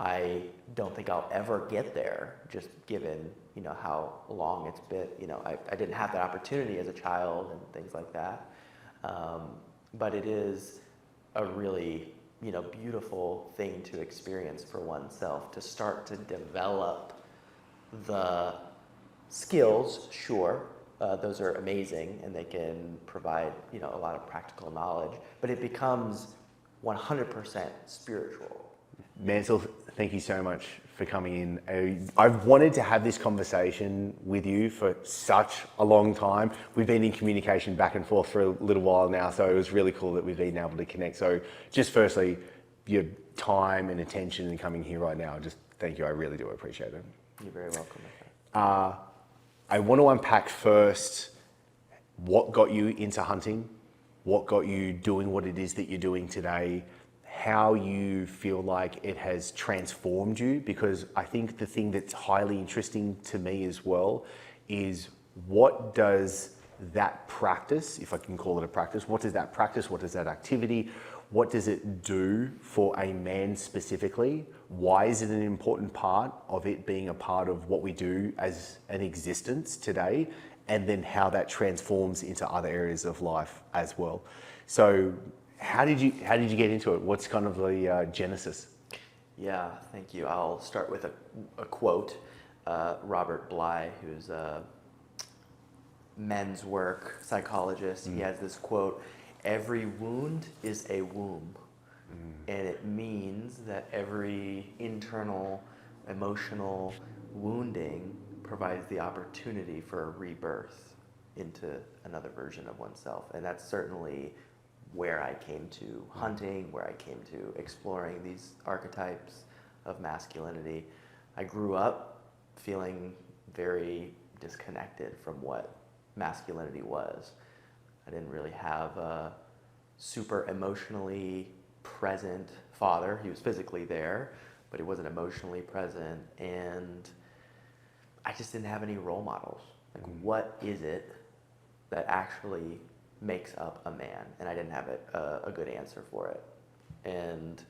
I don't think I'll ever get there, just given, how long it's been. I didn't have that opportunity as a child and things like that. But it is a really, beautiful thing to experience for oneself, to start to develop the skills. Sure, those are amazing and they can provide, a lot of practical knowledge, but it becomes 100% spiritual. Mansal, thank you so much for coming in. I've wanted to have this conversation with you for such a long time. We've been in communication back and forth for a little while now, so it was really cool that we've been able to connect. So just firstly, your time and attention in coming here right now, just thank you. I really do appreciate it. You're very welcome. I want to unpack first what got you into hunting, what got you doing what it is that you're doing today, how you feel like it has transformed you, because I think the thing that's highly interesting to me as well is what does that practice, if I can call it a practice, what does that practice, what does that activity, what does it do for a man specifically? Why is it an important part of it being a part of what we do as an existence today? And then how that transforms into other areas of life as well. So how did you get into it? What's kind of the genesis? Yeah, thank you. I'll start with a quote. Robert Bly, who's a men's work psychologist, he has this quote: "Every wound is a womb." And it means that every internal emotional wounding provides the opportunity for a rebirth into another version of oneself. And that's certainly where I came to hunting, where I came to exploring these archetypes of masculinity. I grew up feeling very disconnected from what masculinity was. I didn't really have a super emotionally present father. He was physically there, but he wasn't emotionally present. And I just didn't have any role models. Like, what is it that actually makes up a man? And I didn't have a good answer for it. And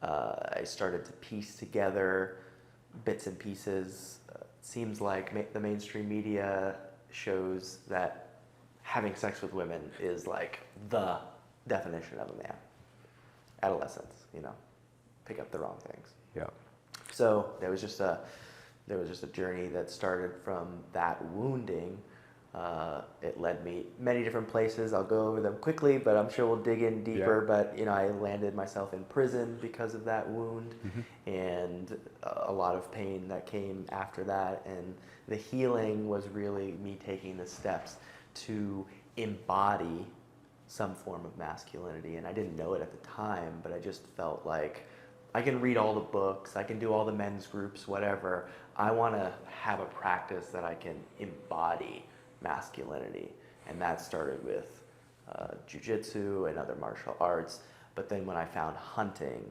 I started to piece together bits and pieces. Seems like the mainstream media shows that having sex with women is like the definition of a man. Adolescence, pick up the wrong things. Yeah. So there was just a journey that started from that wounding. It led me many different places. I'll go over them quickly, but I'm sure we'll dig in deeper. Yeah. But I landed myself in prison because of that wound, and a lot of pain that came after that. And the healing was really me taking the steps to embody some form of masculinity. And I didn't know it at the time, but I just felt like I can read all the books, I can do all the men's groups, whatever. I want to have a practice that I can embody masculinity. And that started with jiu-jitsu and other martial arts. But then when I found hunting,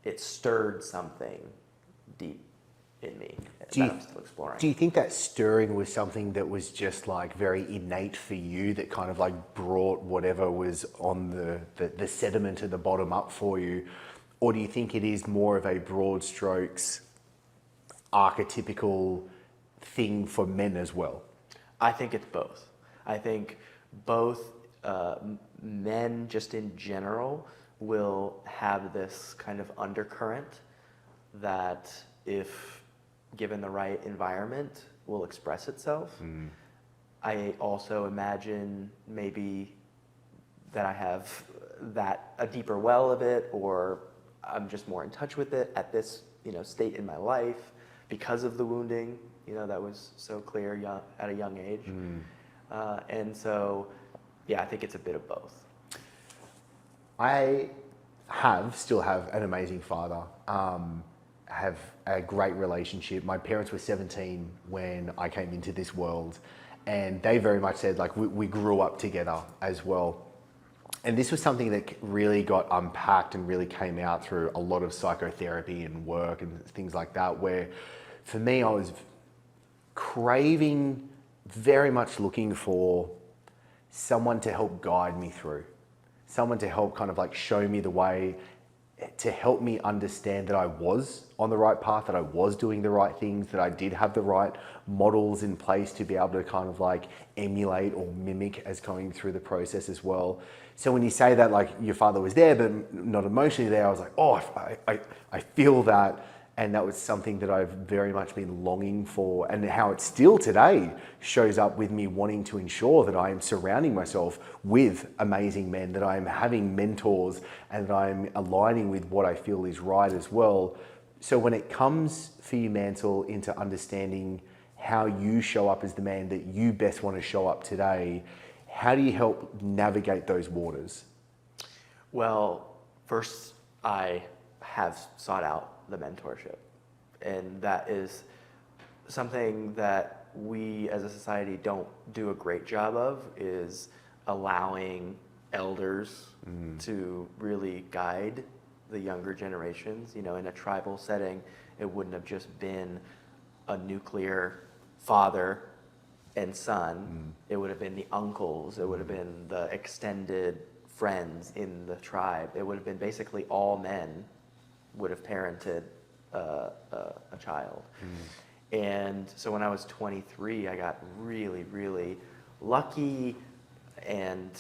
it stirred something deep in me that I'm still exploring. Do you think that stirring was something that was just like very innate for you, that kind of like brought whatever was on the sediment at the bottom up for you? Or do you think it is more of a broad strokes archetypical thing for men as well? I think it's both. I think both men just in general will have this kind of undercurrent that, if given the right environment, will express itself. I also imagine maybe that I have a deeper well of it, or I'm just more in touch with it at this state in my life because of the wounding that was so clear at a young age. And so, yeah, I think it's a bit of both. I still have an amazing father. Have a great relationship. My parents were 17 when I came into this world, and they very much said, like, we grew up together as well. And this was something that really got unpacked and really came out through a lot of psychotherapy and work and things like that, where for me, I was craving, very much looking for someone to help guide me through, someone to help kind of like show me the way, to help me understand that I was on the right path, that I was doing the right things, that I did have the right models in place to be able to kind of like emulate or mimic as going through the process as well. So when you say that like your father was there but not emotionally there, I was like, oh, I feel that. And that was something that I've very much been longing for, and how it still today shows up with me wanting to ensure that I am surrounding myself with amazing men, that I am having mentors, and that I'm aligning with what I feel is right as well. So when it comes for you, Mansal, into understanding how you show up as the man that you best want to show up today, how do you help navigate those waters? Well, first, I have sought out the mentorship, and that is something that we as a society don't do a great job of, is allowing elders to really guide the younger generations. You know, in a tribal setting, it wouldn't have just been a nuclear father and son. It would have been the uncles, it would have been the extended friends in the tribe. It would have been basically all men would have parented a child. And so when I was 23, I got really, really lucky and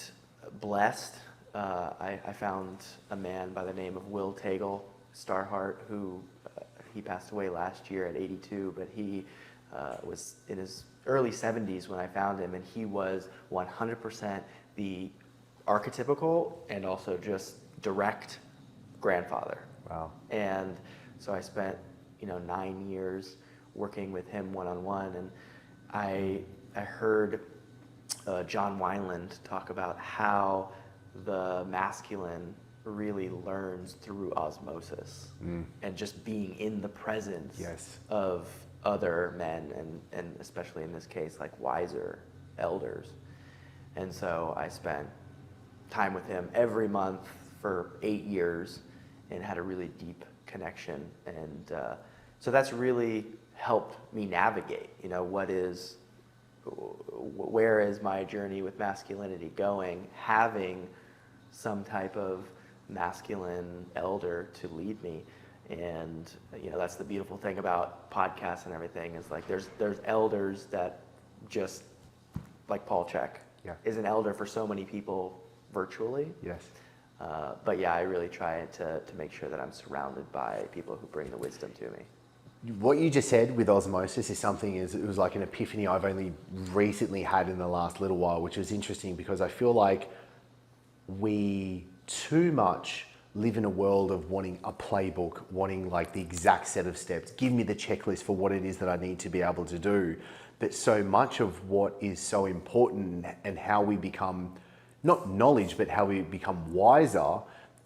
blessed. I found a man by the name of Will Tagle Starhart, who he passed away last year at 82, but he was in his early 70s when I found him, and he was 100% the archetypical and also just direct grandfather. Wow. And so I spent, 9 years working with him one-on-one, and I heard John Wineland talk about how the masculine really learns through osmosis and just being in the presence of other men, and especially in this case, like wiser elders. And so I spent time with him every month for 8 years and had a really deep connection. And so that's really helped me navigate, where is my journey with masculinity going, having some type of masculine elder to lead me. And that's the beautiful thing about podcasts and everything, is like there's elders that just, like Paul Chek is an elder for so many people virtually. Yes. But yeah, I really try to make sure that I'm surrounded by people who bring the wisdom to me. What you just said with osmosis is something, it was like an epiphany I've only recently had in the last little while, which was interesting because I feel like we too much live in a world of wanting a playbook, wanting like the exact set of steps, give me the checklist for what it is that I need to be able to do. But so much of what is so important and how we become, not knowledge, but how we become wiser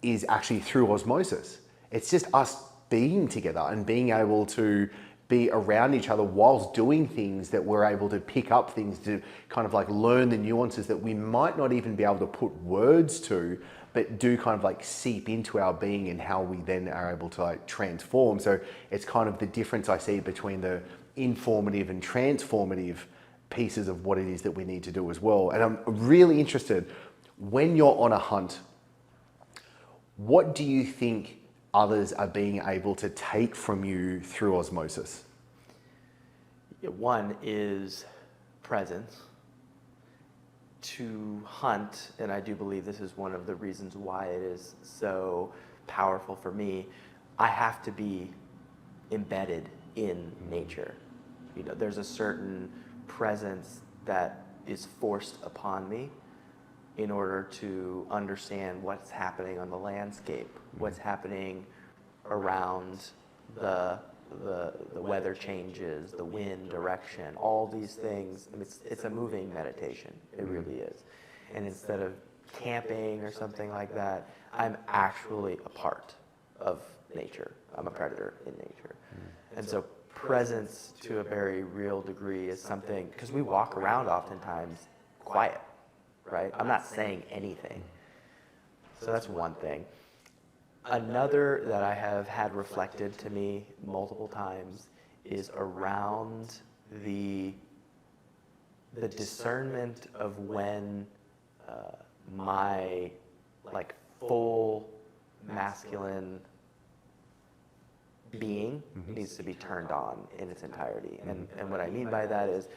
is actually through osmosis. It's just us being together and being able to be around each other whilst doing things that we're able to pick up things, to kind of like learn the nuances that we might not even be able to put words to, but do kind of like seep into our being and how we then are able to like transform. So it's kind of the difference I see between the informative and transformative pieces of what it is that we need to do as well. And I'm really interested, when you're on a hunt, what do you think others are being able to take from you through osmosis? One is presence. To hunt, and I do believe this is one of the reasons why it is so powerful for me, I have to be embedded in nature. There's a certain presence that is forced upon me in order to understand what's happening on the landscape, what's happening around the weather changes, the wind direction, all these things. I mean, it's a moving meditation. It really is. And instead of camping or something like that, I'm actually a part of nature. I'm a predator in nature. And so presence to a very real degree is something, because we walk around oftentimes quiet, right? I'm not saying anything. So that's one thing. Another that I have had reflected to me multiple times is around the discernment of when my like full masculine being needs to be turned on in its entirety. And what I mean by that is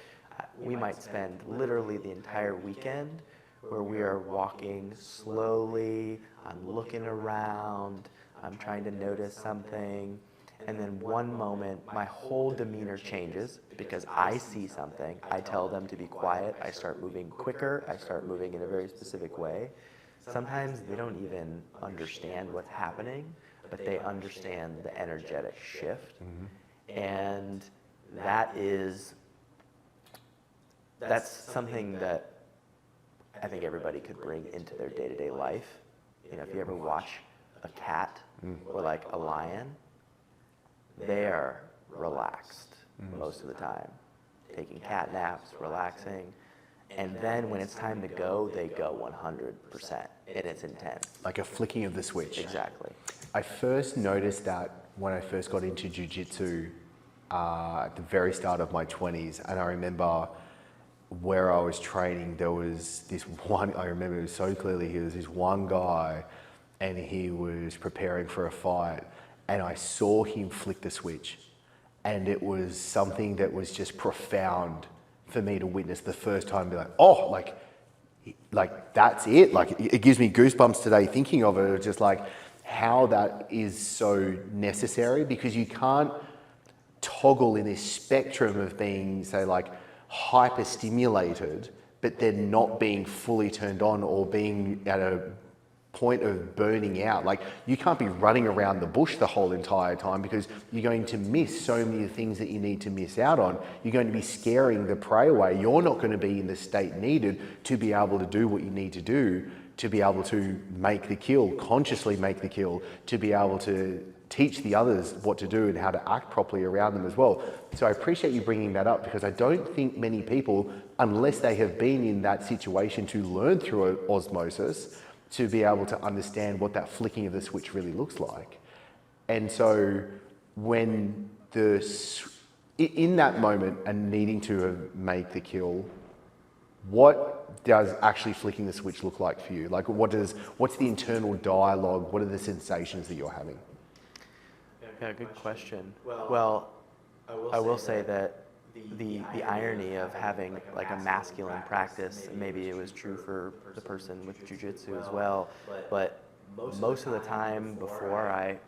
we might spend literally the entire weekend where we are walking slowly, I'm looking around, I'm trying to notice something, and then one moment my whole demeanor changes because I see something, I tell them to be quiet, I start moving quicker, I start moving in a very specific way. Sometimes they don't even understand what's happening, but they understand the energetic shift. And that's something that I think everybody could bring into their day-to-day life. You know, if you ever watch a cat or like a lion, they are relaxed most of the time, taking cat naps, relaxing. And then when it's time to go, they go 100%, and it's intense. Like a flicking of the switch. Exactly. I first noticed that when I first got into jiu-jitsu at the very start of my 20s, and I remember where I was training, there was this one, I remember it so clearly, he was this one guy and he was preparing for a fight, and I saw him flick the switch, and it was something that was just profound for me to witness the first time. Be like, oh, like that's it. Like it gives me goosebumps today thinking of it. It's just like how that is so necessary, because you can't toggle in this spectrum of being, say, like hyper stimulated, but then not being fully turned on or being at a point of burning out. Like you can't be running around the bush the whole entire time, because you're going to miss so many things that you need to miss out on. You're going to be scaring the prey away. You're not going to be in the state needed to be able to do what you need to do, to be able to make the kill, consciously make the kill, to be able to teach the others what to do and how to act properly around them as well. So I appreciate you bringing that up, because I don't think many people, unless they have been in that situation to learn through osmosis, to be able to understand what that flicking of the switch really looks like. And so when in that moment and needing to make the kill, what does actually flicking the switch look like for you? Like what's the internal dialogue? What are the sensations that you're having? Yeah, good question. Well, I will say that the irony of having like a masculine practice, maybe it was true for the person with jiu-jitsu as well, but most of the time before I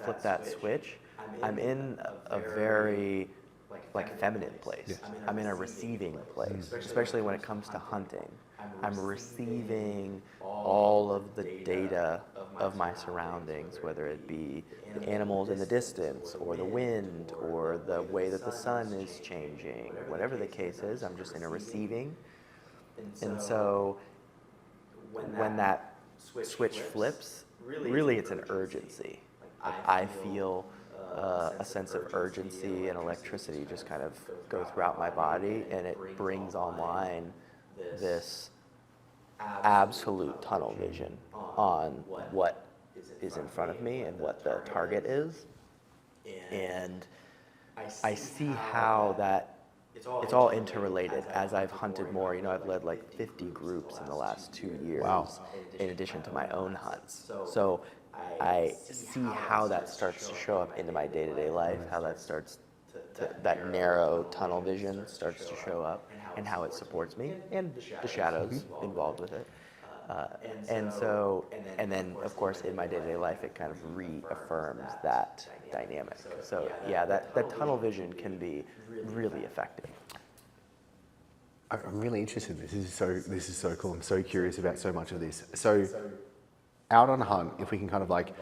flip that switch, I'm in a very like feminine place. I'm in a receiving place, especially when it comes to hunting. I'm receiving all of the data of my surroundings, whether it be the animals in the distance or the wind or the way that the sun is changing, whatever the case is, I'm just in a receiving. And so when that switch flips, really it's an urgency. Like I feel a sense of urgency and electricity just kind of go throughout my body, and it brings online this absolute tunnel vision on what is in front of me and what the target is. And I see how that it's all interrelated. As I've hunted more, you know, I've led like 50 groups in the last 2 years, in addition to my own hunts. So I see how that starts to show up into my day-to-day life, how that starts that narrow tunnel vision starts to show up, and how it supports me and the shadows involved with it. And then of course in my day-to-day life it kind of reaffirms that dynamic. So yeah, that tunnel vision can be really effective. I'm really interested in this. This is so cool. I'm so curious about so much of this. So out on a hunt, if we can kind of like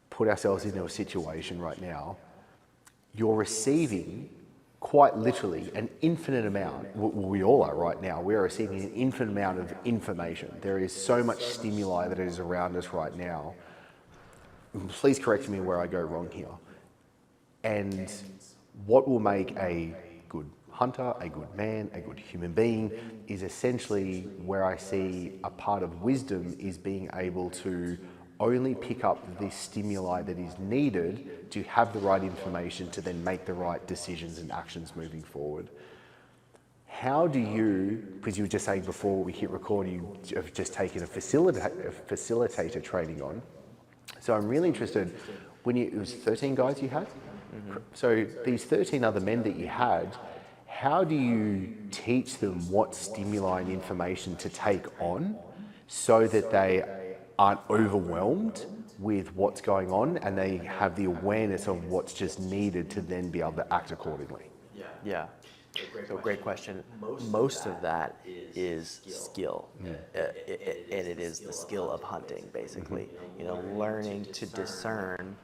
put ourselves into a situation right now, you're receiving quite literally an infinite amount, we all are right now, we are receiving an infinite amount of information. There is so much stimuli that is around us right now. Please correct me where I go wrong here. And what will make a good hunter, a good man, a good human being is essentially where I see a part of wisdom is being able to only pick up the stimuli that is needed to have the right information to then make the right decisions and actions moving forward. How do you, because you were just saying before we hit record, you have just taken a facilitator training on. So I'm really interested, it was 13 guys you had? So these 13 other men that you had, how do you teach them what stimuli and information to take on so that they aren't overwhelmed with what's going on and they have the awareness of what's just needed to then be able to act accordingly? Yeah. So great question. Most of that is skill, and it is the skill of hunting, basically. You know, learning to discern,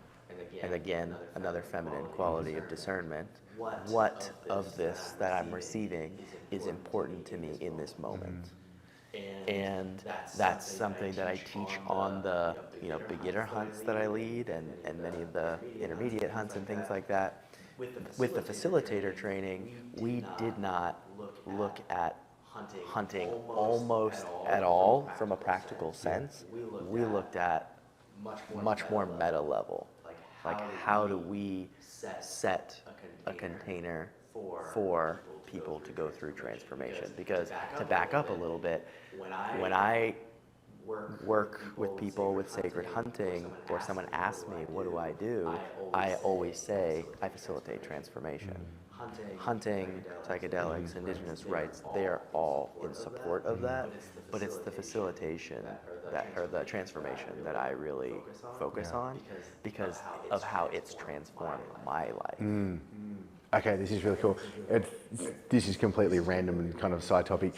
and again, another feminine quality of discernment. What of this that I'm receiving is important to me in this moment? And that's something that I teach on the beginner hunts that I lead, and many of the intermediate hunts and things like that. With the facilitator training, we did not look at hunting almost at all from a practical sense. We looked at much more meta level, like how do we set a container for people to go through transformation? Because to back up a little bit, when I work with people with sacred hunting, or someone asks me, what do? I always say, I facilitate transformation. Hunting, psychedelics, indigenous rites, they are all in support of that, but it's the facilitation or the transformation that I really focus on because of how it's transformed my life. Okay, this is really cool. This is completely random and kind of side topic.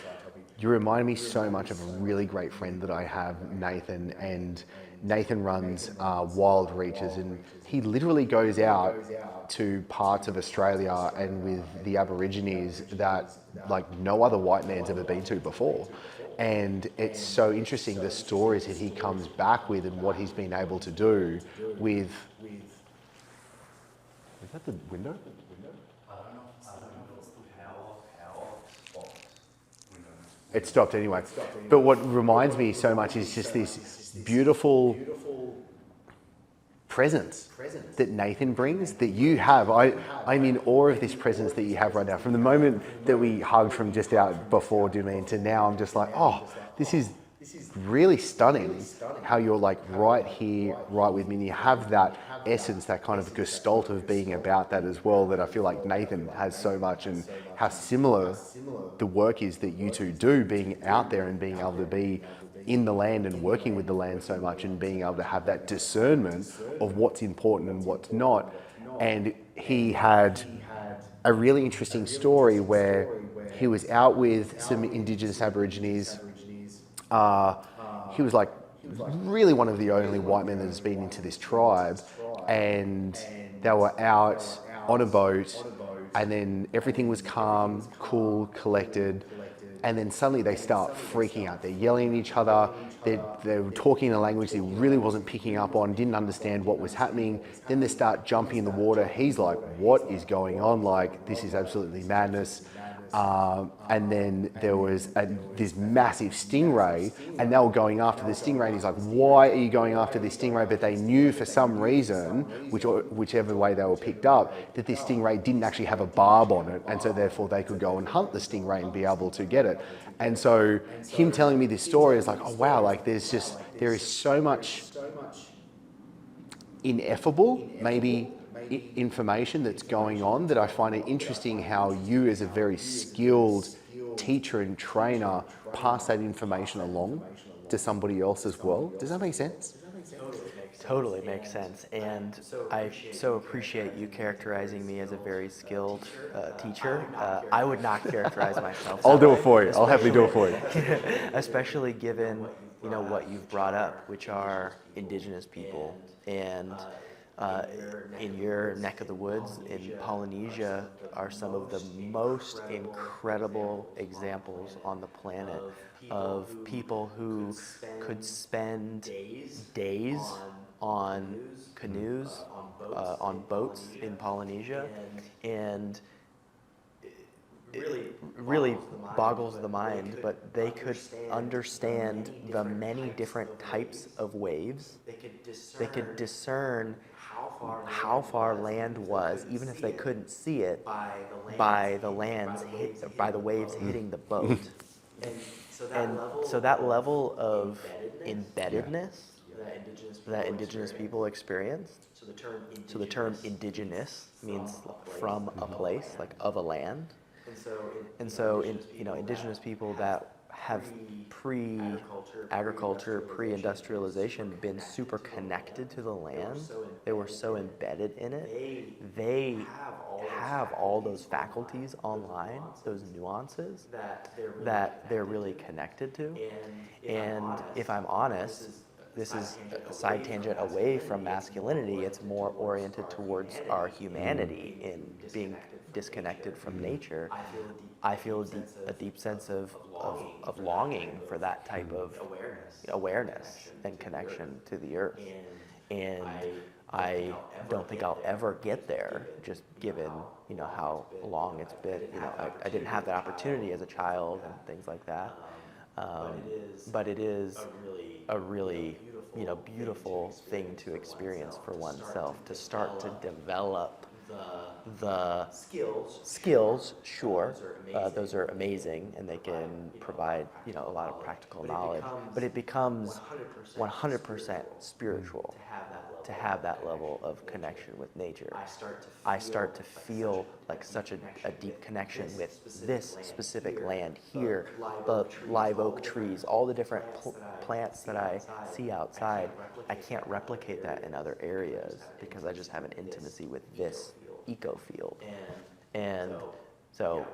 You remind me so much of a really great friend that I have, Nathan, and Nathan runs Wild Reaches, and he literally goes out to parts of Australia and with the Aborigines that like no other white man's ever been to before. And it's so interesting the stories that he comes back with and what he's been able to do with... Is that the window? It stopped anyway. But what reminds me so much is just this beautiful presence that Nathan brings, that you have. I'm in awe of this presence that you have right now. From the moment that we hugged from just out before Domain to now, I'm just like, oh, this is really stunning how you're like right here, right with me. And you have that essence, that kind of gestalt of being about that as well, that I feel like Nathan has so much, and how similar the work is that you two do, being out there and being able to be in the land and working with the land so much, and being able to have that discernment of what's important and what's not. And he had a really interesting story where he was out with some Indigenous Aborigines. He was like really one of the only white men that has been into this tribe, and they were out on a boat, and then everything was calm, cool, collected, and then suddenly they start freaking out. They're yelling at each other. They were talking in a language they really wasn't picking up on, didn't understand what was happening. Then they start jumping in the water. He's like, what is going on? Like, this is absolutely madness. And then there was this massive stingray, and they were going after the stingray, and he's like, why are you going after this stingray? But they knew for some reason, whichever way they were picked up, that this stingray didn't actually have a barb on it, and so therefore they could go and hunt the stingray and be able to get it. And so him telling me this story is like, oh wow, like there is so much ineffable, maybe information that's going on, that I find it interesting how you, as a very skilled teacher and trainer, pass that information along to somebody else as well. Does that make sense? Totally makes sense, and I so appreciate you characterizing me as a very skilled teacher. I would not characterize myself. I'll do it for you. I'll happily do it for you. Especially given what you've brought up, which are Indigenous people, and in your neck of the woods in Polynesia are some of the most incredible examples on the planet of people who could spend days on canoes, on boats in Polynesia, and it really boggles the mind, but they could understand the many different types of waves. They could discern how far land was, even if they couldn't see it, by the waves hitting the boat. And so that level of embeddedness that Indigenous people experienced, So the term indigenous means from a place, like of a land. And so, indigenous people that have pre-agriculture, pre-industrialization been super connected to the land, they were so embedded in it, they have all those faculties online, those nuances that they're really connected to. And if I'm honest, this is a side tangent away from masculinity. It's more oriented towards our humanity in being disconnected from nature. I feel a deep sense of longing for that type of awareness and connection to the earth. And I don't think I'll ever get there, just given how long it's been. I didn't have that opportunity as a child and things like that. But it is a really beautiful thing to experience for oneself, to start to develop the skills. Sure, those are amazing, and they can provide a lot of practical knowledge. But it becomes 100% spiritual to have that level of connection with nature. I start to feel like such a deep connection with this specific land here, the live oak trees, all the different plants that I see outside. I can't replicate that in other areas because I just have an intimacy with this eco field. And so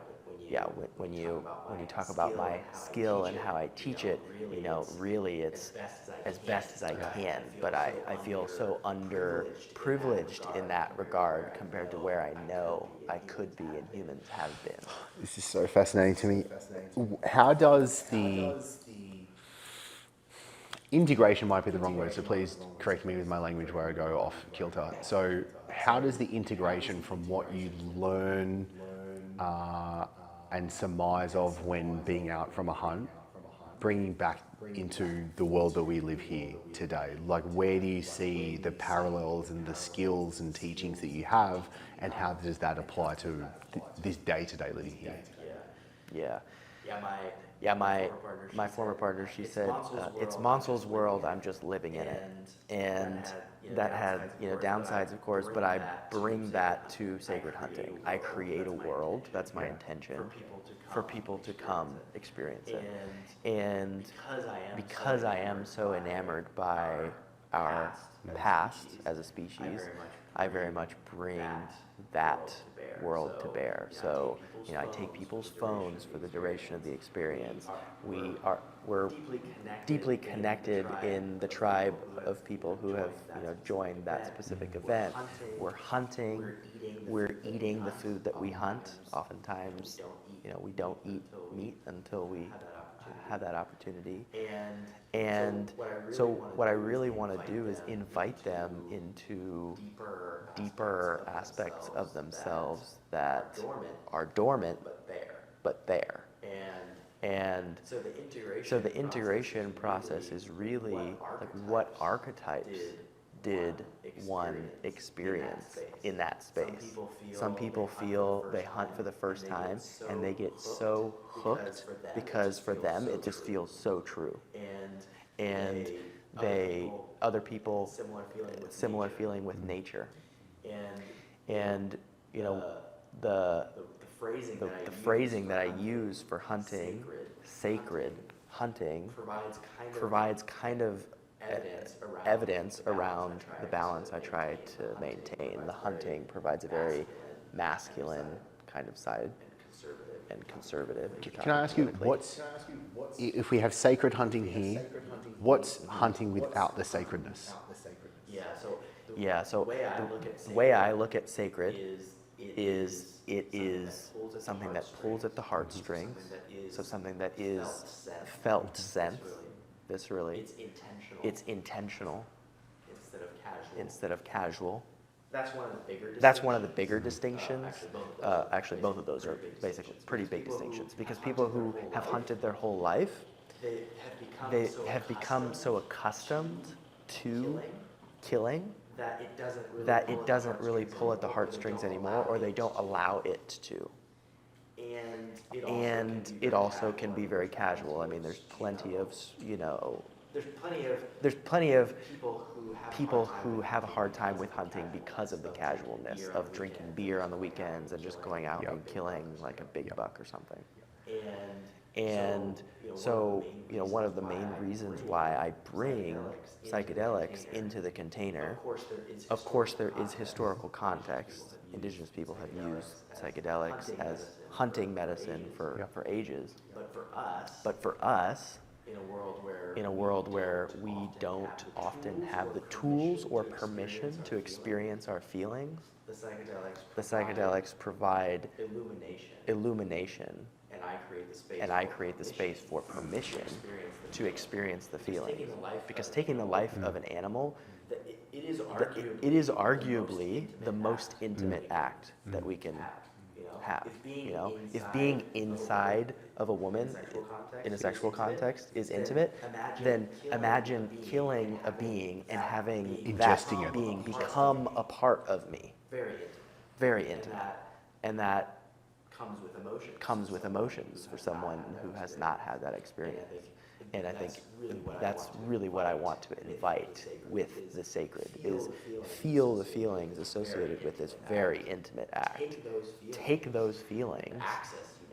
when you talk about my skill and how I teach it, really it's as best as I can, but I feel so underprivileged in that regard compared to where I know I could be and humans have been. This is so fascinating to me. How does the integration, might be the wrong word, so please correct me with my language where I go off kilter. So how does the integration from what you learn and surmise of when being out from a hunt, bringing back into the world that we live here today? Like, where do you see the parallels and the skills and teachings that you have, and how does that apply to this day-to-day living here? My former partner, she said, it's Mansal's world, I'm just living in it. And that had downsides, of course, but I bring that to sacred hunting. I create a world, that's my intention, for people to come experience it. And because I am so enamored by our past as a species, I very much bring that world to bear. So, I take people's phones for the duration of the experience. We're deeply connected in the tribe of people who have, joined that specific event. We're hunting, we're eating the food that we hunt. Oftentimes, we don't eat meat until we have that opportunity. And so what I really want to do is invite them into deeper aspects of themselves that are dormant, but there. And so the integration process is really like, what archetypes did one experience in that space? Some people feel they hunt for the first time and they get so hooked because for them it just feels so true. And other people, similar feeling with nature. And the phrasing that I use for hunting, sacred hunting, provides kind of evidence around the balance I try to maintain. The hunting provides a very masculine kind of side and conservative. Can I ask you, if we have sacred hunting here, what's hunting without the sacredness? So the way I look at sacred is it is something that pulls at the heartstrings, so something that is felt sense, viscerally. It's intentional instead of casual. That's one of the bigger distinctions. Actually, both of those are basically pretty big distinctions, because people who have hunted their whole life, they have become so accustomed to killing that it doesn't really pull at the heartstrings anymore, or they don't allow it to. And it also can be very casual. I mean, there's plenty of, there's plenty of people who have a hard time with hunting because of the casualness of drinking beer on the weekends and just going out and killing like a big buck or something. And so, one of the main reasons why I bring psychedelics into the container, of course there is historical context. Indigenous people have used psychedelics as hunting medicine for ages. But for us, in a world where we don't often have the tools or permission to experience our feelings, the psychedelics provide illumination, and I create the space for permission to experience the feelings. Because taking the life of an animal, it is arguably the most intimate act that we can have. If being inside of a woman in a sexual context is intimate, then imagine killing a being and having Ingesting that it. being become a part of me. Very intimate. And that comes with emotions for someone who has not had that experience. And I think that's really what I want to invite with the sacred, is feel the feelings associated with this very intimate act. Take those feelings,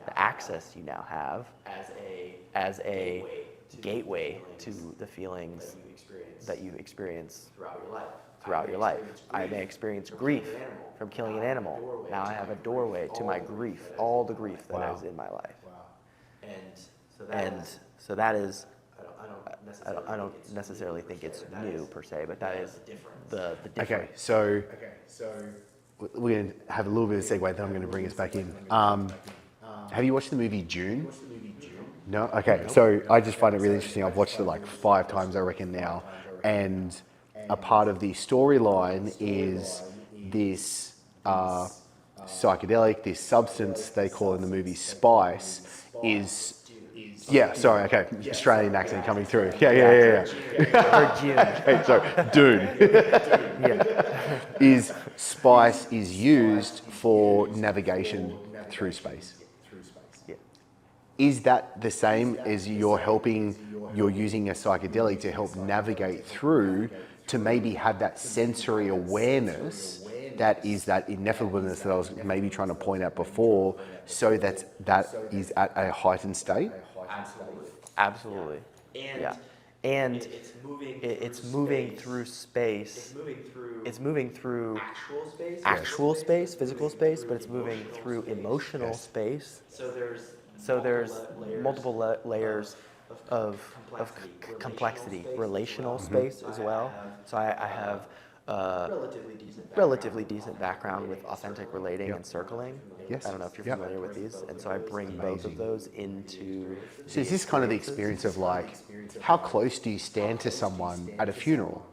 the access you now have, as a gateway to the feelings that you experience throughout your life. I may experience grief from killing an animal. Now I have a doorway to my grief, all the grief that is in my life. And so that is, I don't necessarily think it's new per se, but that is the difference. Okay, so we're going to have a little bit of a segue, then I'm going to bring us back in. Have you watched the movie Dune? No? Okay, so I just find it really interesting. I've watched it like 5 times, I reckon, now. And a part of the storyline is this psychedelic, this substance they call in the movie spice, is... Yeah, sorry, okay, Australian accent coming through. Yeah. Or June. Hey, so, Dune. Yeah. Is spice is used for navigation through space. Yeah. Is that the same as you're using a psychedelic to help navigate through, to maybe have that sensory awareness that is that ineffableness that I was maybe trying to point out before, so that is at a heightened state? Absolutely. Yeah. And it's moving through space. It's moving through actual space, physical space, but it's moving through emotional space. So there's multiple layers of complexity, relational space as well. So I have relatively decent background with authentic relating and circling. Yes. I don't know if you're familiar with these. And so I bring both of those into... So is this kind of the experience of like, how close do you stand to someone at a funeral?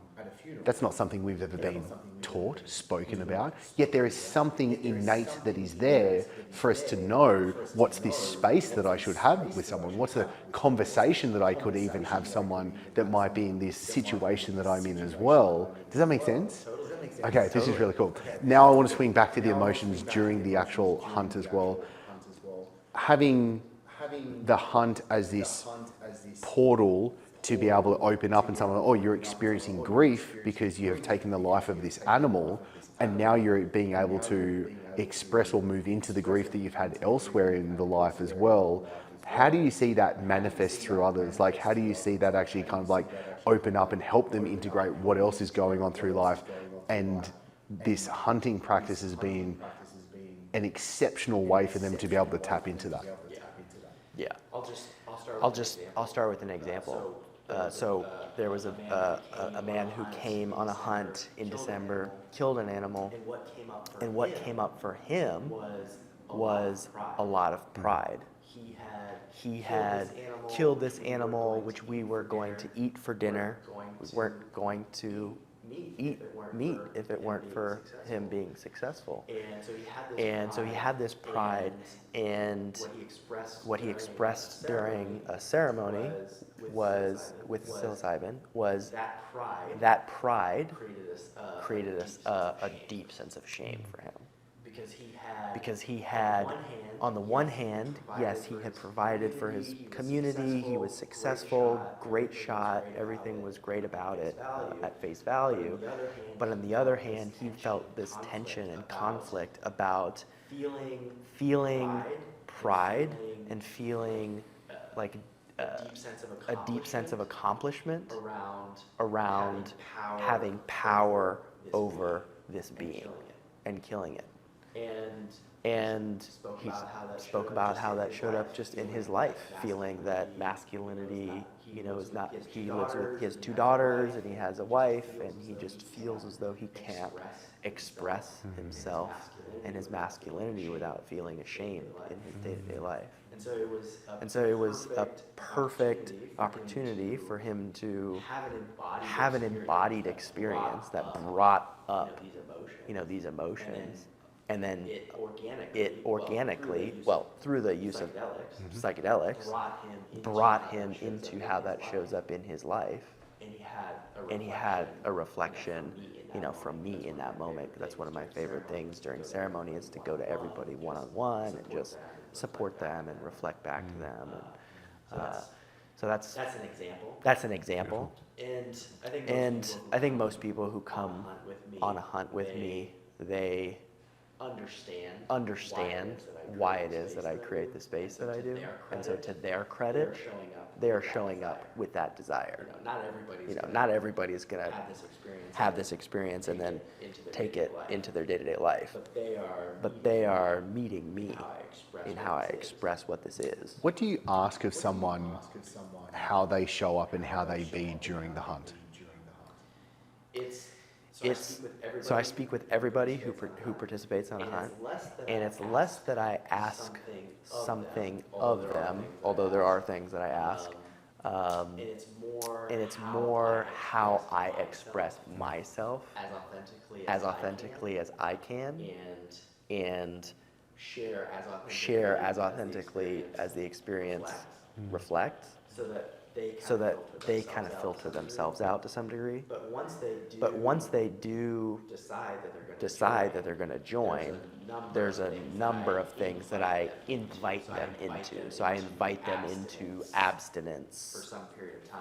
That's not something we've ever been taught, spoken about, yet there is something innate that is there for us to know what's this space that I should have with someone, what's the conversation that I could even have someone that might be in this situation that I'm in as well. Does that make sense? Okay, this is really cool. Now I want to swing back to the emotions during the actual hunt as well. Having the hunt as this portal to be able to open up and someone, oh, you're experiencing grief because you have taken the life of this animal, and now you're being able to express or move into the grief that you've had elsewhere in the life as well. How do you see that manifest through others? Like, how do you see that actually kind of like open up and help them integrate what else is going on through life? And this hunting practice has been an exceptional way for them to be able to tap into that. Yeah. I'll start with an example. So there was a man who came on a hunt in December, killed an animal, and what came up for him was a lot of pride. He had killed this animal, which we were going to eat for dinner. We weren't going to eat meat if it weren't for him being successful. And so he had this pride, and what he expressed during a ceremony was with psilocybin was that pride created a deep sense of shame for him, because he had, on the one hand, yes, he had provided for his community, he was successful, great shot, everything was great about it at face value. But on the other hand, he felt this tension and conflict about feeling pride and feeling like a deep sense of accomplishment around having power over this being and killing it. And he spoke about how that showed up just in his life, feeling that masculinity, is not, he has 2 daughters and he has a wife, and he just feels as though he can't express himself and his masculinity without feeling ashamed in his day-to-day life. And so it was a perfect opportunity for him to have an embodied experience that brought up, these emotions. And then it organically, well, through the use of psychedelics, brought him into how that shows up in his life. And he had a reflection, from me in that moment. That's one of my favorite things during ceremony, is to go to everybody one-on-one and just support them and reflect back to them. And so that's an example. And I think most people who come on a hunt with me, they understand why it is that I create the space that I do. And so to their credit, they are showing up with that desire. Not everybody is going to have this experience and then take it into their day-to-day life. But they are meeting me in how I express what this is. What do you ask of someone how they show up and how they be during the hunt? So I speak with everybody who participates on a hunt, and it's less that I ask something of them, although there are things that I ask, and it's more how I express myself as authentically as I can, and share as authentically as the experience reflects, so that they kind of filter themselves out to some degree. But once they do decide that they're going to join, there's a number of things that I invite them into. So I invite them into abstinence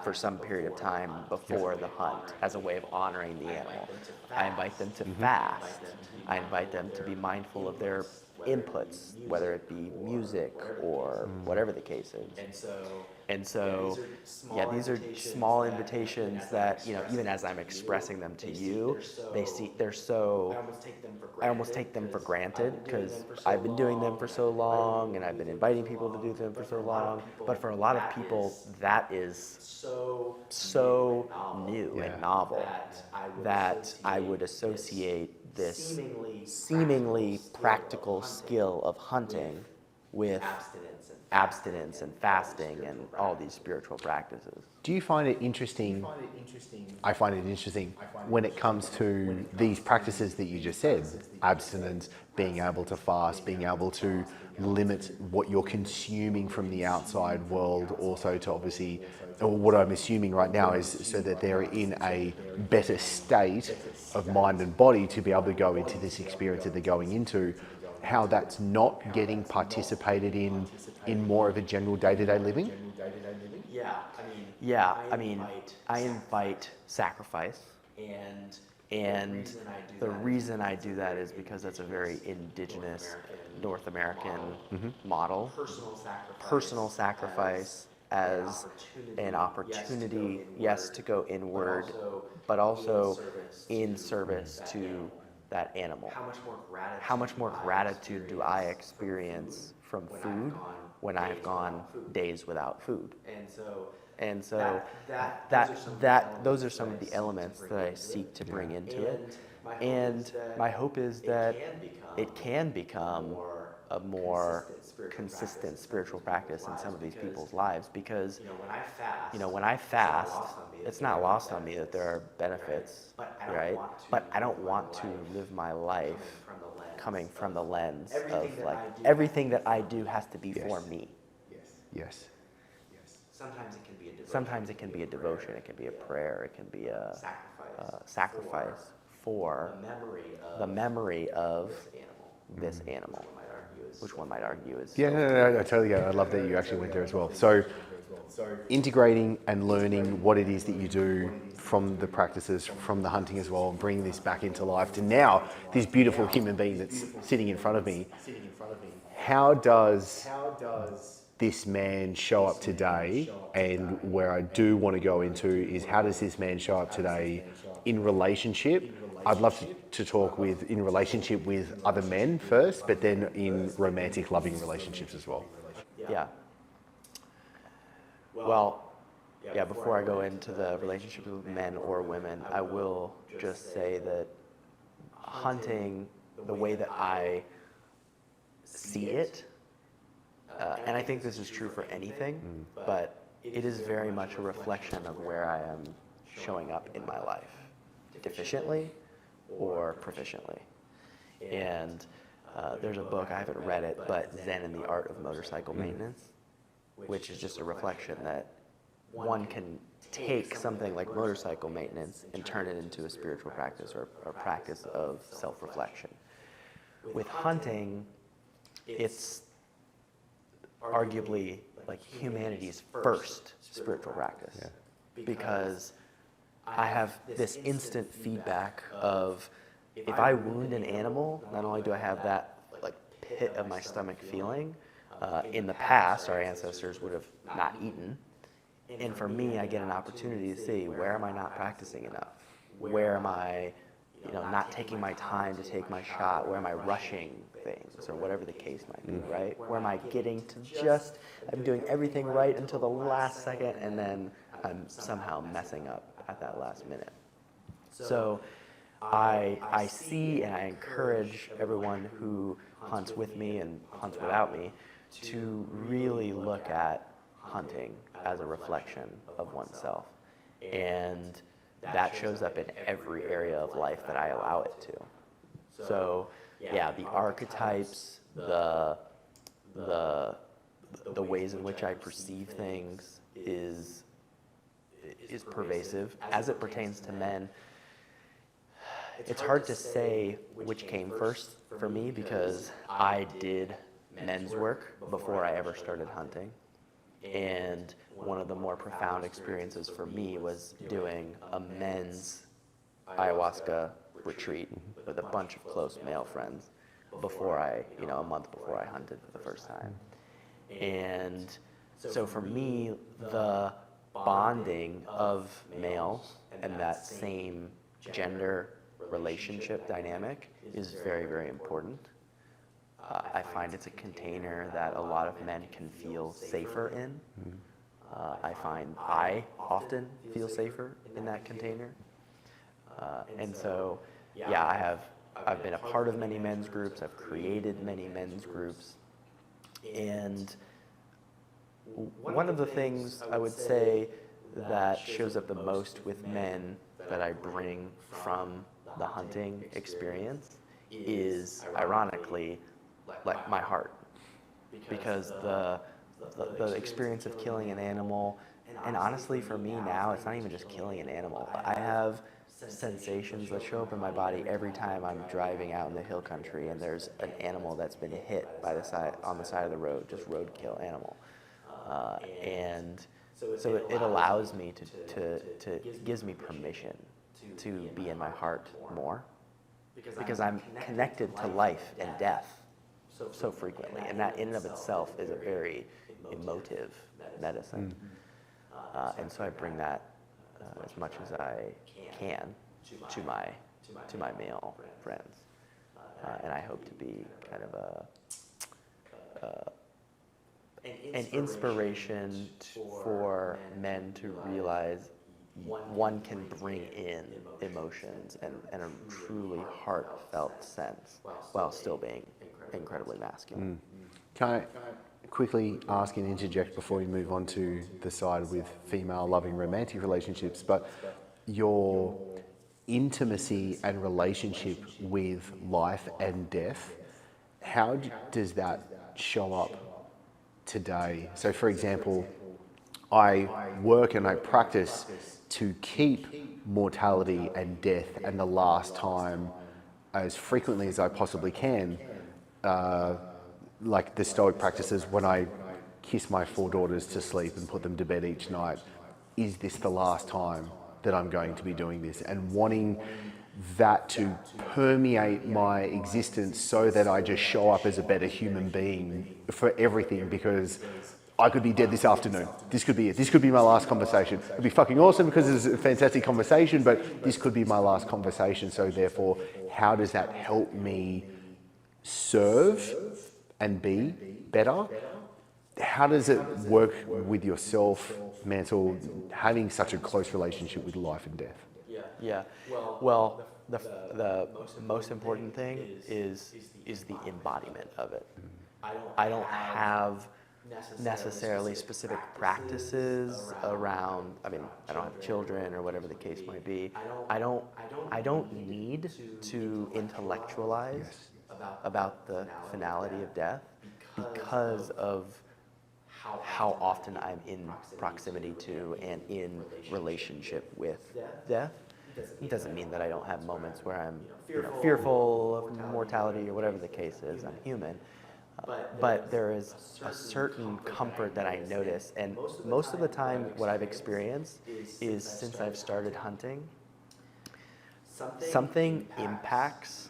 for some period of time before the hunt as a way of honoring the animal. I invite them to fast. I invite them to be mindful of their inputs, whether it be music or whatever the case is. And so, these are small invitations that, even as I'm expressing them to you, they're so, I almost take them for granted because I've been doing them for so long and I've been inviting people to do them for so long. But for a lot of people, that is so new and novel that I would associate this seemingly practical skill of hunting with abstinence and fasting and all these spiritual practices. Do you find it interesting? I find it interesting when it comes to these practices that you just said, abstinence, being able to fast, being able to limit what you're consuming from the outside world, also to obviously, or what I'm assuming right now is so that they're in a better state of mind and body to be able to go into this experience that they're going into, how that's not getting participated in more of a general day-to-day living? I invite sacrifice, and the reason I do that is because that's a very indigenous North American model. Personal sacrifice as an opportunity, yes, to go inward, but also in service to that animal. How much more gratitude do I experience from food when I have gone days without food? And so those are some of the elements that I seek to bring into it. And my hope is that it can become a more consistent spiritual practice in some of these people's lives, because when I fast, it's not lost on me that there are benefits, right? But I don't want to live my life coming from the lens of like everything that I do has to be for me. Yes. Sometimes it can be a devotion, it can be a prayer, it can be a sacrifice for the memory of this animal, which one might argue is Yeah, no, I totally get it. I love that you actually went there as well. So integrating and learning what it is that you do from the practices, from the hunting as well, and bringing this back into life to now this beautiful human being that's sitting in front of me. How does this man show up today? And where I do want to go into is how does this man show up today in relationship? I'd love to talk in relationship with other men first, but then in romantic, loving relationships as well. Yeah. Well, yeah, before I go into the relationships with men or women, I will just say that hunting, the way that I see it, and I think this is true for anything, but it is very much a reflection of where I am showing up in my life, deficiently or proficiently. And there's a book, I haven't read it, but Zen and the Art of Motorcycle Maintenance, which is just a reflection that one can take something like motorcycle maintenance and turn it into a spiritual practice or a practice of self-reflection. With hunting, it's arguably like humanity's first spiritual practice, because I have this instant feedback of if I wound an animal, not only do I have that like pit of my stomach feeling, in the past our ancestors would have not eaten, and for me I get an opportunity to see where am I not practicing enough, where am I not taking my time to take my shot, where am I rushing things, or whatever the case might be, right? Where am I getting to I'm doing everything right until the last second, and then I'm somehow messing up at that last minute. So I see and I encourage everyone who hunts with me and hunts without me to really look at hunting as a reflection of oneself. And that shows up in every area of life that I allow it to. So yeah, the archetypes, the ways in which I perceive things is pervasive. As it pertains to men, it's hard to say which came first for me, because I did men's work before I ever started hunting. And one of the more profound experiences for me was doing a men's ayahuasca retreat with a bunch of close male friends before a month before I hunted for the first time. And so for me, the bonding of males and that same gender relationship dynamic is very, very important. I find it's a container that a lot of men can feel safer in. I find I often feel safer in that container. And so, yeah, I've been a part of many men's groups. I've created many men's groups. And one of the things I would say that shows up the most with men that I bring from the hunting experience is, ironically, like my heart, because the experience of killing an animal, and honestly for me now, it's not even just killing an animal. I have sensations that show up in my body every time I'm driving out in the hill country and there's an animal that's been hit on the side of the road, just roadkill animal, and so it allows me to gives me permission to be in my heart more, because I'm connected to life and death so frequently, and that in and of itself is a very emotive medicine. And so I bring that as much as I can to my male friends, and I hope to be kind of an inspiration for men to realize one can bring in emotions and a truly heartfelt sense while still being incredibly masculine. Can I quickly ask and interject before we move on to the side with female loving romantic relationships, but your intimacy and relationship with life and death, how does that show up today? So for example, I work and I practice to keep mortality and death and the last time as frequently as I possibly can, like the Stoic practices, when I kiss my 4 daughters to sleep and put them to bed each night, is this the last time that I'm going to be doing this? And wanting that to permeate my existence so that I just show up as a better human being for everything, because I could be dead this afternoon. This could be it. This could be my last conversation. It'd be fucking awesome because it's a fantastic conversation, but this could be my last conversation. So therefore, how does that help me serve and be better? How does it work with yourself, Mansal, having such a close relationship with life and death? Yeah. Well, the most important thing is the embodiment of it. I don't have necessarily specific practices around. I mean, I don't have children or whatever the case might be. I don't need to intellectualize about the finality of death because of how often I'm in proximity to and in relationship with death. It doesn't mean that I don't have moments where I'm fearful of mortality or whatever the case is. I'm human. But there is a certain comfort that I notice, and most of the time what I've experienced is since I've started hunting, something impacts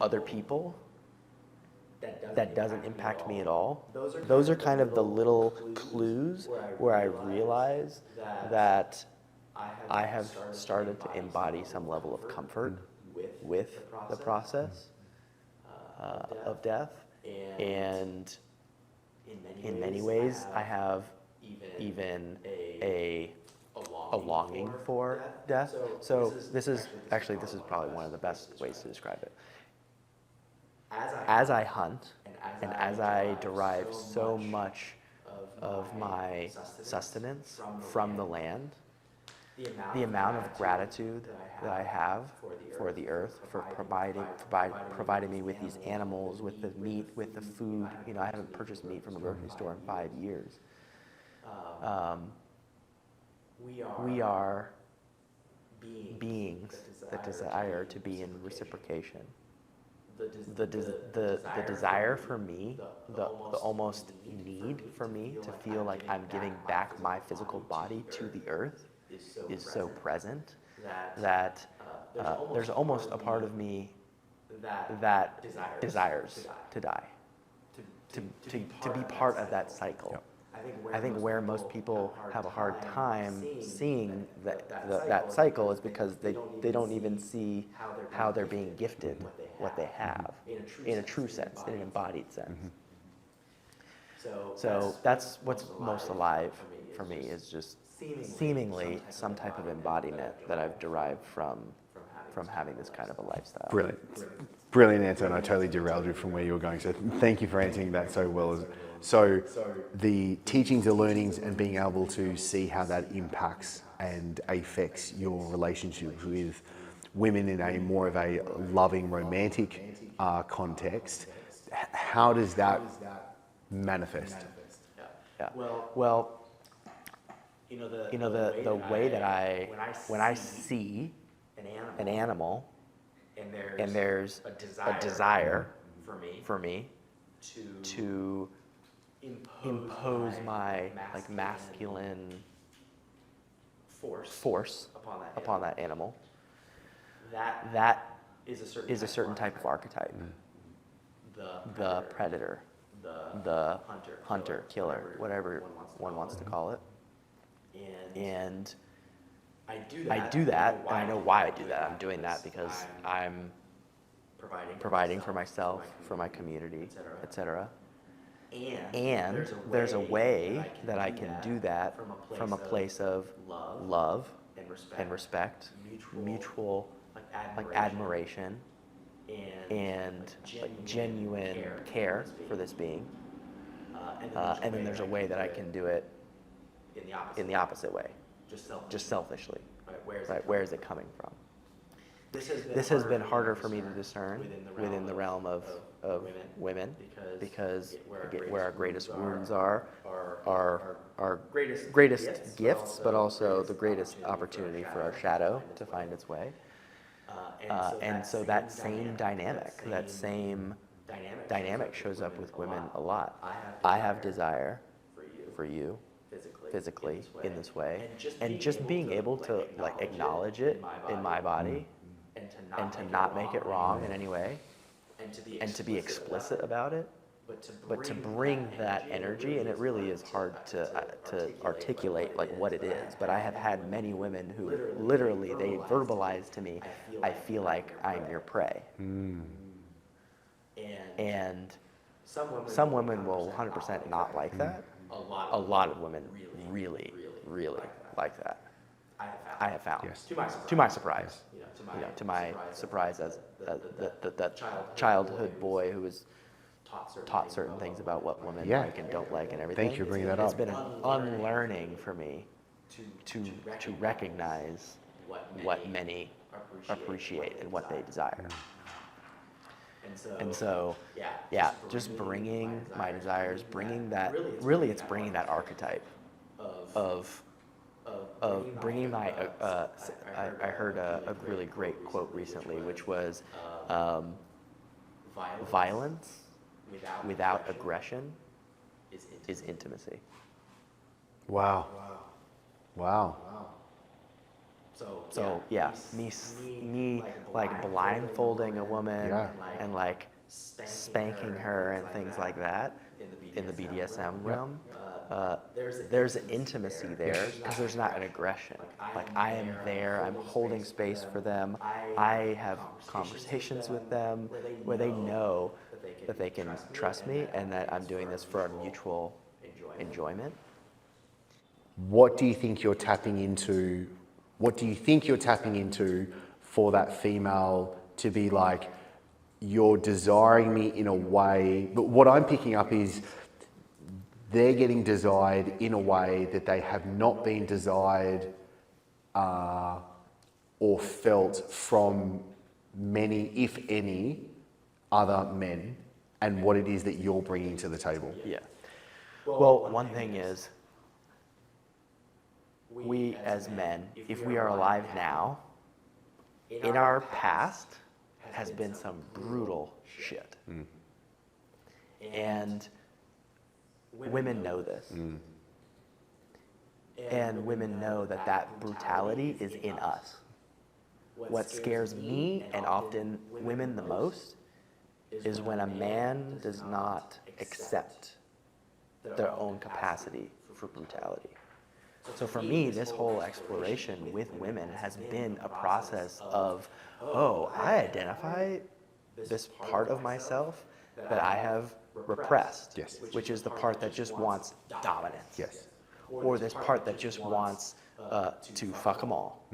other people that doesn't impact me at all. Those are kind of the little clues where I realize that I have started to embody some level of comfort with the process of death. And in many ways, I have even a longing for death. So this is probably one of the best ways to describe it. As I hunt and as I derive so much of my sustenance from the land, the amount of gratitude that I have for the earth, for providing me with these animals, with the meat, with the food. You know, I haven't purchased meat from a grocery store in 5 years. We are beings that desire to be in reciprocation. The desire for me, the almost need for me to feel like I'm giving back my physical body to the earth is so present that there's almost a part of me that desires to die, to be part of that cycle. Yep. I think where most people have a hard time seeing that cycle is because they don't even see how they're being gifted what they have in a true sense, in an embodied sense. Mm-hmm. So that's what's most alive for me is just seemingly some type of embodiment that I've derived from having this kind of a lifestyle. Brilliant answer, and I totally derailed you from where you were going. So thank you for answering that so well. So the teachings, the learnings, and being able to see how that impacts and affects your relationship with women in a more of a loving, romantic context. How does that manifest? Yeah. Well, the way that when I see an animal and there's a desire for me to impose my like masculine force upon that animal, that is a certain type of archetype. The predator, the hunter, killer, whatever one wants to call it. And I do that, and I know why I do that. I'm doing that because I'm providing for myself, for my community, etc. And there's a way that I can do that from a place of love and respect, mutual like admiration, and like genuine care for this being. And then there's a way that I can do it in the opposite way, just selfishly. Right? Where is it coming from? This has been harder for me to discern within the realm of women because where our greatest wounds are our greatest gifts, but also the greatest opportunity for our shadow to find its way. And so that same dynamic, that same dynamic shows up with women a lot. I have desire for you physically in this way, and just being able to like acknowledge it in my body and to not make it wrong in any way and to be explicit about it, but to bring that energy, and it really is hard to articulate like what it is, but I have had many women who literally they verbalize to me, I feel like I'm your prey. And some women will 100% not like that. A lot of women really like that. I have found, Yes. to my surprise, to my surprise as the childhood boy who was taught certain things about what women Yeah. like and don't like and everything. Thank you for bringing that It's up. been an unlearning for me to recognize what many appreciate and what they desire. And so, yeah, just bringing my desires, bringing that, really it's bringing that archetype of bringing my, I heard a really great quote recently, which was, violence without aggression is intimacy. Wow. Wow. So yeah, me like blindfolding a woman Yeah. and like spanking her and things like that in the BDSM realm, there's an intimacy there because there's not an aggression. Like I am there, I'm holding space for them. I have conversations with them where they know that they can trust me and that I'm doing this for a mutual enjoyment. What do you think you're tapping into? What do you think you're tapping into for that female to be like, you're desiring me in a way, but what I'm picking up is they're getting desired in a way that they have not been desired or felt from many, if any, other men, and what it is that you're bringing to the table. Yeah. Well, one thing is, we as men, if we are alive now, in our past has been some brutal shit. And women know this. And women know that that brutality is in us. What scares me and often women the most is when a man does not accept their own capacity for brutality. So for me, this whole exploration with women has been a process of, oh, I identify this part of myself that I have repressed, Yes. which is the part that just wants dominance. Yes. Or this part that just wants to fuck them all.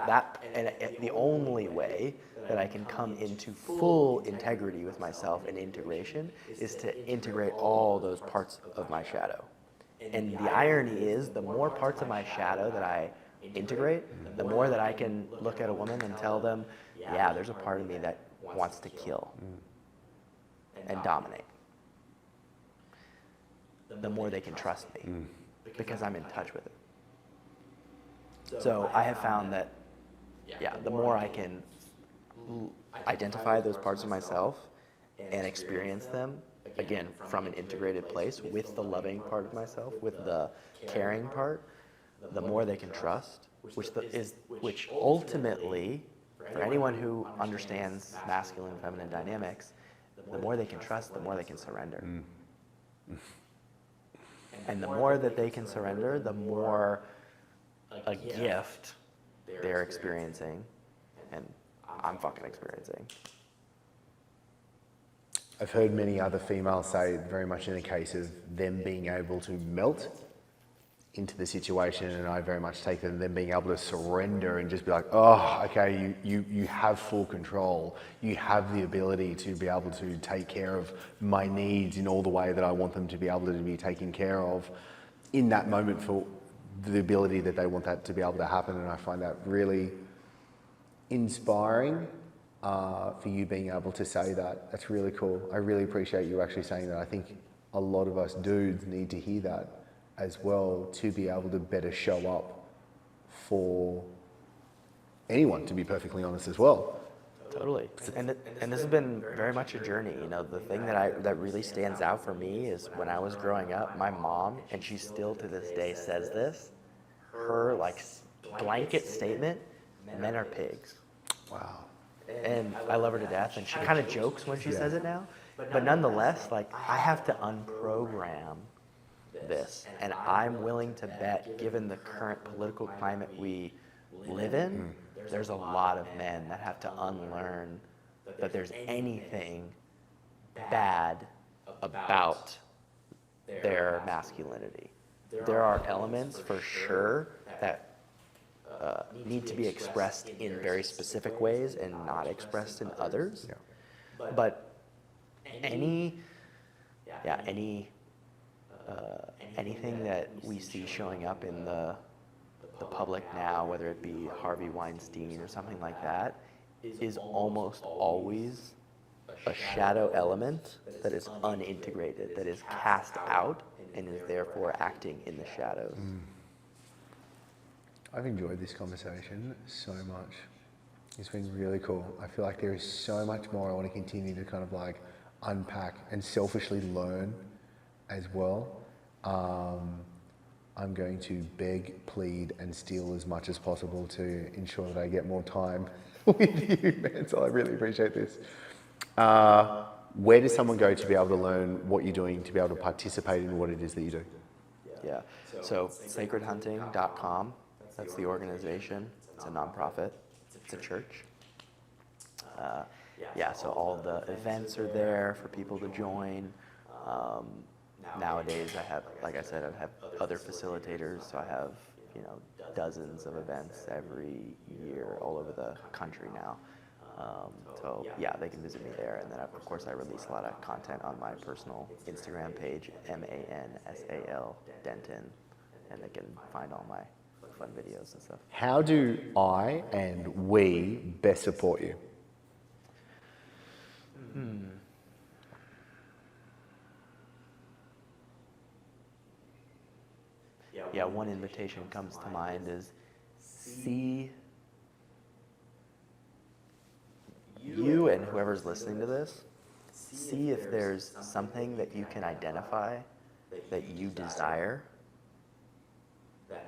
That, and the only way that I can come into full integrity with myself and integration is to integrate all those parts of my shadow. And the irony is, the more parts of my shadow that I integrate, the more that I can look at a woman and tell them, yeah, there's a part of me that wants to kill and dominate. The more they can trust me because I'm in touch with it. So I have found that, yeah, the more I can identify those parts of myself and experience them, again, from an integrated place with the loving part of myself, with the caring part, the more they can trust, which ultimately, for anyone who understands masculine and feminine dynamics, the more they can trust, the more they can surrender. And the more that they can surrender, the more a gift they're experiencing, and I'm fucking experiencing. I've heard many other females say very much in a case of them being able to melt into the situation, and I very much take them being able to surrender and just be like, oh, okay, you have full control. You have the ability to be able to take care of my needs in all the way that I want them to be able to be taken care of in that moment for the ability that they want that to be able to happen. And I find that really inspiring for you being able to say that. That's really cool. I really appreciate you actually saying that. I think a lot of us dudes need to hear that as well, to be able to better show up for anyone, to be perfectly honest as well. Totally. And this has been very much a journey. You know, the thing that really stands out for me is when I was growing up, my mom, and she still to this day says this, her like blanket statement, men are pigs. Wow. And I love her to death, and she kind of jokes when she says it now. But nonetheless, like, I have to unprogram this. And I'm willing to bet, given the current political climate we live in, there's a lot of men that have to unlearn that there's anything bad about their masculinity. There are elements for sure that need to be expressed in very specific ways and not expressed in others. Yeah. But anything that we see showing up in the public now, whether it be Harvey Weinstein or something like that, is almost always a shadow element that is unintegrated, that is cast out and is therefore acting in the shadows. I've enjoyed this conversation so much. It's been really cool. I feel like there is so much more I want to continue to kind of like unpack and selfishly learn as well. I'm going to beg, plead, and steal as much as possible to ensure that I get more time with you, Mansal. I really appreciate this. Where does someone go to be able to learn what you're doing, to be able to participate in what it is that you do? Yeah. So sacredhunting.com, that's the organization. It's a nonprofit. It's a church. So all the events are there for people to join. Nowadays, I have, like I said, I have other facilitators, so I have, dozens of events every year all over the country now. They can visit me there, and then of course I release a lot of content on my personal Instagram page, Mansal Denton, and they can find all my fun videos and stuff. How do I and we best support you? Yeah, one invitation comes to mind is see you and whoever's listening to this, see if there's something that you can identify that you desire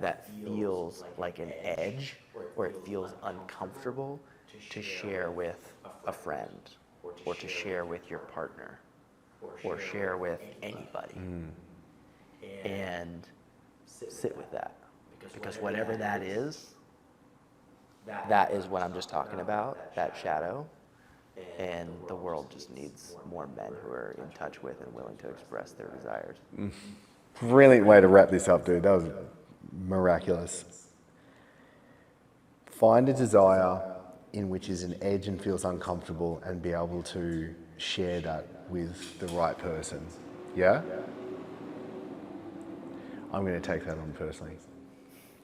that feels like an edge, or it feels uncomfortable to share with a friend, or to share with your partner, or share with anybody. And sit with that. Because whatever that is what I'm just talking about, that shadow. And the world just needs more men who are in touch with and willing to express their desires. Brilliant way to wrap this up, dude. That was miraculous. Find a desire in which is an edge and feels uncomfortable, and be able to share that with the right person. Yeah? I'm going to take that on personally.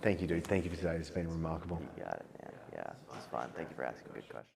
Thank you, dude. Thank you for today. It's been remarkable. You got it, man. Yeah, it was fun. Thank you for asking good questions.